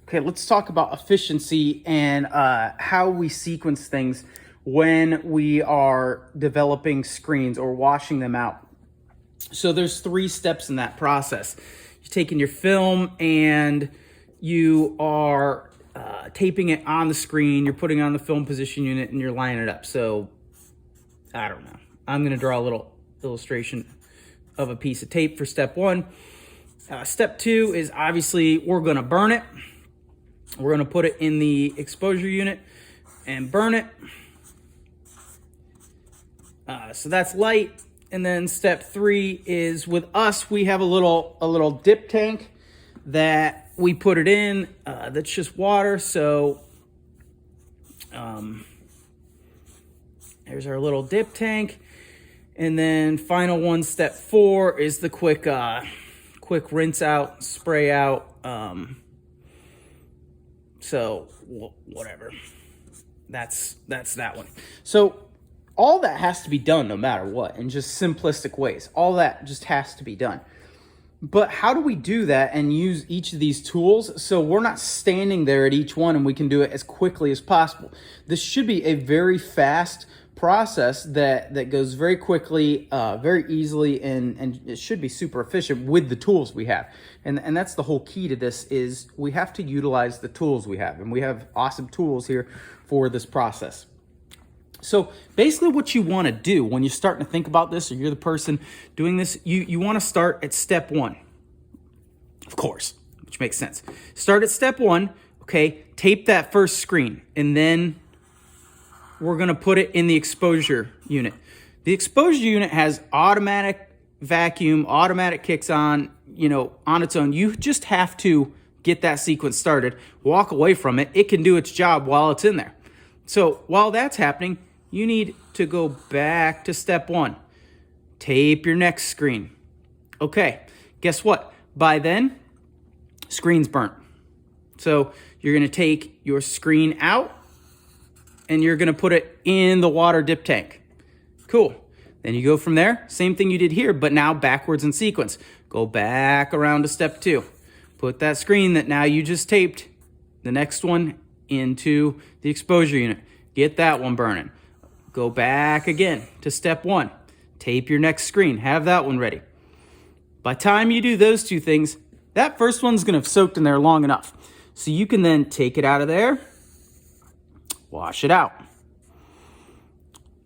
Okay, let's talk about efficiency and how we sequence things when we are developing screens or washing them out. So there's 3 steps in that process. You're taking your film and you are taping it on the screen. You're putting it on the film position unit and you're lining it up. So I don't know. I'm going to draw a little illustration of a piece of tape for step 1. Step 2 is obviously we're going to burn it. We're going to put it in the exposure unit and burn it. So that's light. And then step 3 is with us, we have a little dip tank that we put it in. That's just water. So there's our little dip tank. And then final one, step 4 is the quick rinse out, spray out. So whatever, that's that one. So all that has to be done no matter what, in just simplistic ways. All that just has to be done. But how do we do that and use each of these tools so we're not standing there at each one and we can do it as quickly as possible? This should be a very fast process that goes very quickly, very easily, and it should be super efficient with the tools we have. And that's the whole key to this, is we have to utilize the tools we have, and we have awesome tools here for this process. So basically what you want to do when you're starting to think about this, or you're the person doing this, you want to start at step 1, of course, which makes sense. Start at step 1, okay, tape that first screen, and then we're going to put it in the exposure unit. The exposure unit has automatic vacuum, automatic kicks on, on its own. You just have to get that sequence started, walk away from it. It can do its job while it's in there. So while that's happening, you need to go back to step 1. Tape your next screen. Okay, guess what? By then, screen's burnt. So you're going to take your screen out and you're going to put it in the water dip tank. Cool. Then you go from there. Same thing you did here, but now backwards in sequence. Go back around to step 2. Put that screen that now you just taped, the next one, into the exposure unit. Get that one burning. Go back again to step 1. Tape your next screen. Have that one ready. By the time you do those 2 things, that first one's going to have soaked in there long enough. So you can then take it out of there, wash it out.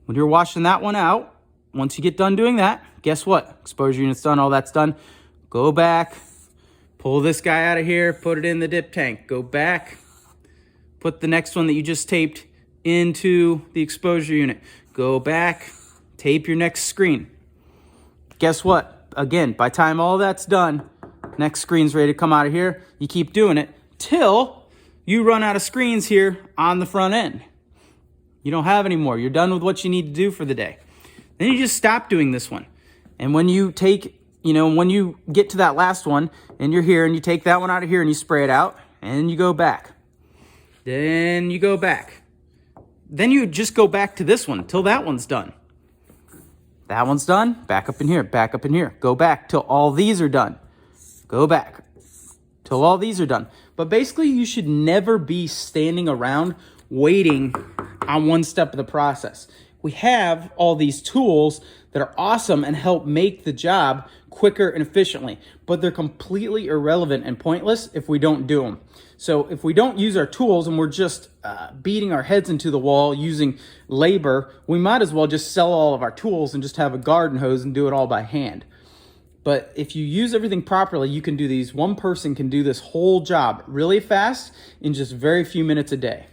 When you're washing that one out, once you get done doing that, guess what? Exposure unit's done, all that's done. Go back, pull this guy out of here, put it in the dip tank. Go back, put the next one that you just taped into the exposure unit. Go back, tape your next screen. Guess what? Again, by the time all that's done, next screen's ready to come out of here. You keep doing it till you run out of screens here on the front end. You don't have any more. You're done with what you need to do for the day. Then you just stop doing this one. And when you when you get to that last one and you're here and you take that one out of here and you spray it out and you go back. Then you go back. Then you just go back to this one till that one's done. That one's done. Back up in here. Back up in here. Go back till all these are done. Go back till all these are done. But basically, you should never be standing around waiting on one step of the process. We have all these tools that are awesome and help make the job quicker and efficiently, but they're completely irrelevant and pointless if we don't do them. So if we don't use our tools and we're just beating our heads into the wall using labor, we might as well just sell all of our tools and just have a garden hose and do it all by hand. But if you use everything properly, you can do these. One person can do this whole job really fast in just very few minutes a day.